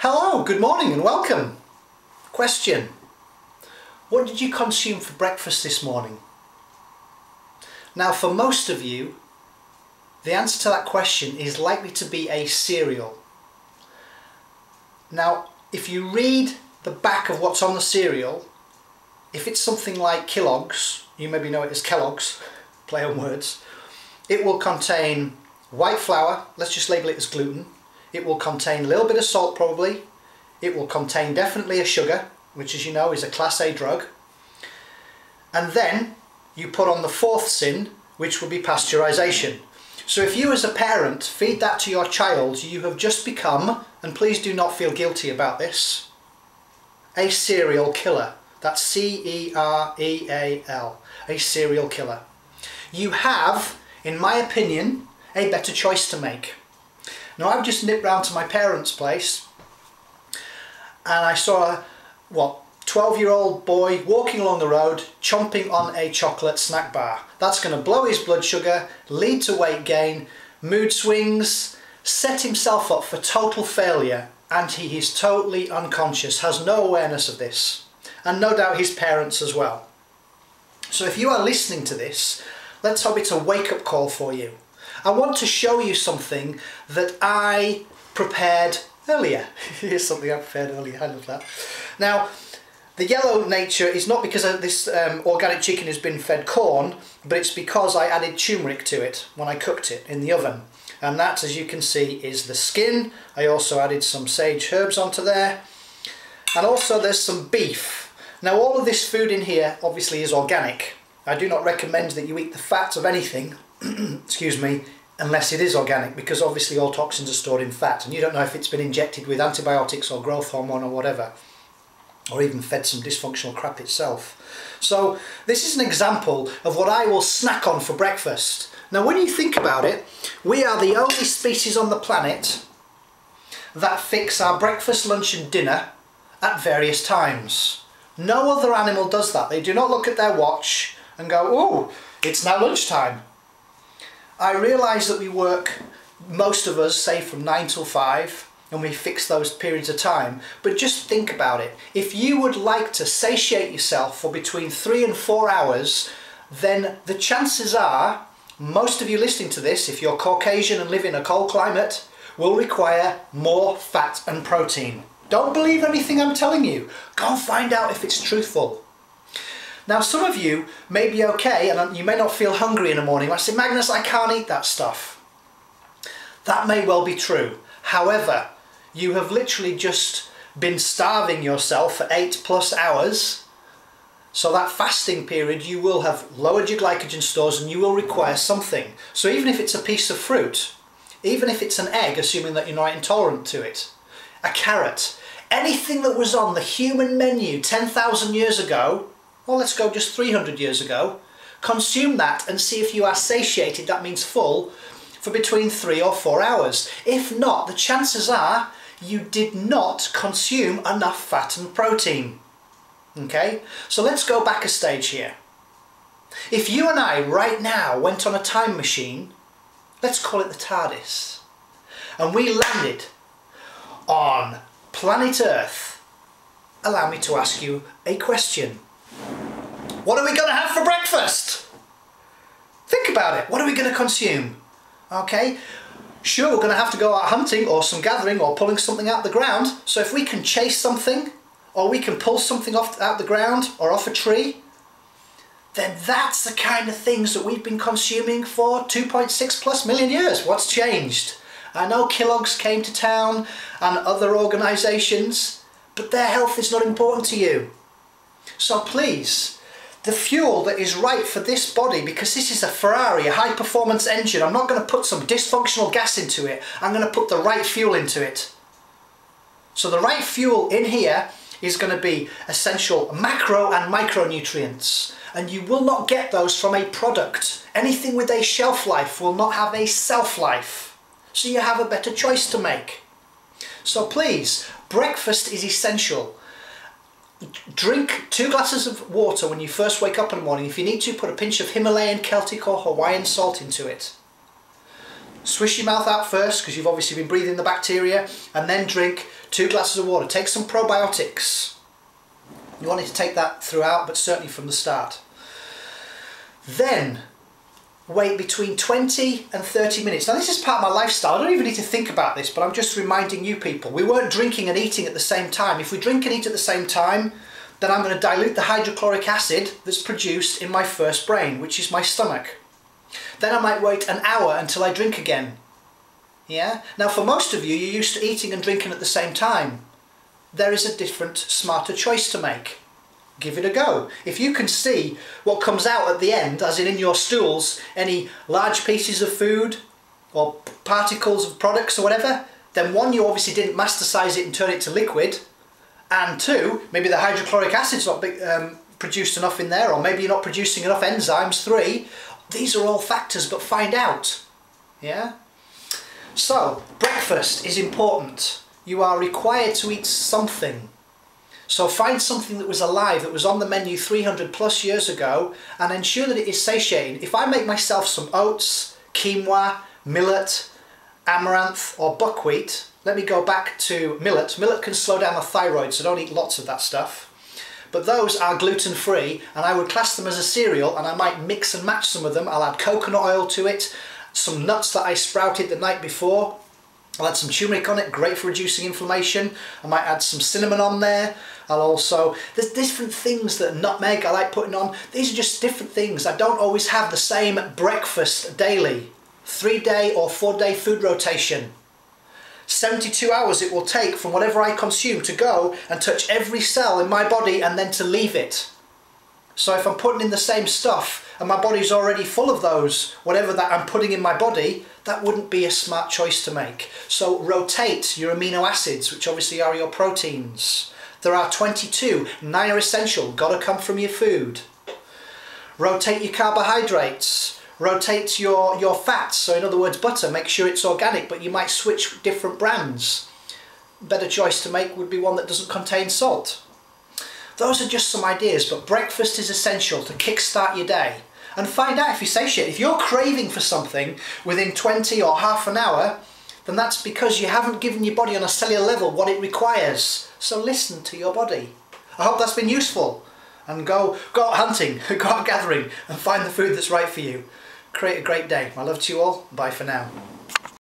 Hello, good morning and welcome. Question: what did you consume for breakfast this morning? Now, for most of you, the answer to that question is likely to be a cereal. Now, if you read the back of what's on the cereal, if it's something like Kellogg's, you maybe know it as Kellogg's, play on words, it will contain white flour, let's just label it as gluten. It will contain a little bit of salt probably. It will contain definitely a sugar, which as you know is a class A drug. And then you put on the fourth sin, which will be pasteurization. So if you as a parent feed that to your child, you have just become, and please do not feel guilty about this, a serial killer. That's C-E-R-E-A-L, a serial killer. You have, in my opinion, a better choice to make. Now, I've just nipped round to my parents' place and I saw a 12-year-old boy walking along the road chomping on a chocolate snack bar. That's going to blow his blood sugar, lead to weight gain, mood swings, set himself up for total failure, and he is totally unconscious, has no awareness of this, and no doubt his parents as well. So if you are listening to this, let's hope it's a wake-up call for you. I want to show you something that I prepared earlier. Here's something I prepared earlier, I love that. Now, the yellow nature is not because this organic chicken has been fed corn, but it's because I added turmeric to it when I cooked it in the oven. And that, as you can see, is the skin. I also added some sage herbs onto there. And also there's some beef. Now, all of this food in here obviously is organic. I do not recommend that you eat the fat of anything excuse me, unless it is organic, because obviously all toxins are stored in fat and you don't know if it's been injected with antibiotics or growth hormone or whatever, or even fed some dysfunctional crap itself. So this is an example of what I will snack on for breakfast. Now, when you think about it, we are the only species on the planet that fix our breakfast, lunch and dinner at various times. No other animal does that. They do not look at their watch and go, oh, it's now lunchtime. I realise that we work, most of us, say from 9 till 5, and we fix those periods of time, but just think about it. If you would like to satiate yourself for between 3 and 4 hours, then the chances are, most of you listening to this, if you're Caucasian and live in a cold climate, will require more fat and protein. Don't believe anything I'm telling you. Go and find out if it's truthful. Now, some of you may be okay and you may not feel hungry in the morning. I say, Magnus, I can't eat that stuff. That may well be true. However, you have literally just been starving yourself for 8+ hours. So that fasting period, you will have lowered your glycogen stores and you will require something. So even if it's a piece of fruit, even if it's an egg, assuming that you're not intolerant to it, a carrot, anything that was on the human menu 10,000 years ago, well, let's go just 300 years ago, consume that and see if you are satiated, that means full, for between 3 or 4 hours. If not, the chances are you did not consume enough fat and protein. Okay, so let's go back a stage here. If you and I right now went on a time machine, let's call it the TARDIS, and we landed on planet Earth, allow me to ask you a question. What are we going to have for breakfast? Think about it. What are we going to consume? Okay, sure, we're going to have to go out hunting or some gathering or pulling something out of the ground. So if we can chase something or we can pull something out the ground or off a tree, then that's the kind of things that we've been consuming for 2.6+ million years. What's changed? I know Kellogg's came to town and other organisations, but their health is not important to you. So please, the fuel that is right for this body, because this is a Ferrari, a high performance engine, I'm not going to put some dysfunctional gas into it, I'm going to put the right fuel into it. So the right fuel in here is going to be essential macro and micronutrients, and you will not get those from a product. Anything with a shelf life will not have a self life, so you have a better choice to make. So please, breakfast is essential. Drink 2 glasses of water when you first wake up in the morning. If you need to, put a pinch of Himalayan, Celtic or Hawaiian salt into it. Swish your mouth out first because you've obviously been breathing the bacteria, and then drink 2 glasses of water. Take some probiotics. You want to take that throughout, but certainly from the start. Then wait between 20 and 30 minutes. Now this is part of my lifestyle. I don't even need to think about this, but I'm just reminding you people. We weren't drinking and eating at the same time. If we drink and eat at the same time, then I'm going to dilute the hydrochloric acid that's produced in my first brain, which is my stomach. Then I might wait an hour until I drink again. Yeah? Now for most of you, you're used to eating and drinking at the same time. There is a different, smarter choice to make. Give it a go. If you can see what comes out at the end, as in your stools, any large pieces of food or particles of products or whatever, then one, you obviously didn't masticize it and turn it to liquid, and two, maybe the hydrochloric acid's not produced enough in there, or maybe you're not producing enough enzymes. 3, these are all factors, but find out. Yeah? So, breakfast is important. You are required to eat something. So find something that was alive, that was on the menu 300 plus years ago, and ensure that it is satiating. If I make myself some oats, quinoa, millet, amaranth or buckwheat, let me go back to millet. Millet can slow down the thyroid, so don't eat lots of that stuff. But those are gluten-free, and I would class them as a cereal, and I might mix and match some of them. I'll add coconut oil to it, some nuts that I sprouted the night before. I'll add some turmeric on it, great for reducing inflammation. I might add some cinnamon on there. There's different things that nutmeg I like putting on. These are just different things. I don't always have the same breakfast daily. 3-day or 4-day food rotation. 72 hours it will take from whatever I consume to go and touch every cell in my body and then to leave it. So if I'm putting in the same stuff and my body's already full of those, whatever that I'm putting in my body, that wouldn't be a smart choice to make. So rotate your amino acids, which obviously are your proteins. There are 22, 9 are essential, gotta come from your food. Rotate your carbohydrates. Rotate your fats, so in other words butter, make sure it's organic, but you might switch different brands. Better choice to make would be one that doesn't contain salt. Those are just some ideas, but breakfast is essential to kickstart your day. And find out if you satiate. If you're craving for something within 20 or half an hour, then that's because you haven't given your body on a cellular level what it requires. So listen to your body. I hope that's been useful. And go out hunting, go out gathering, and find the food that's right for you. Create a great day. My love to you all. Bye for now.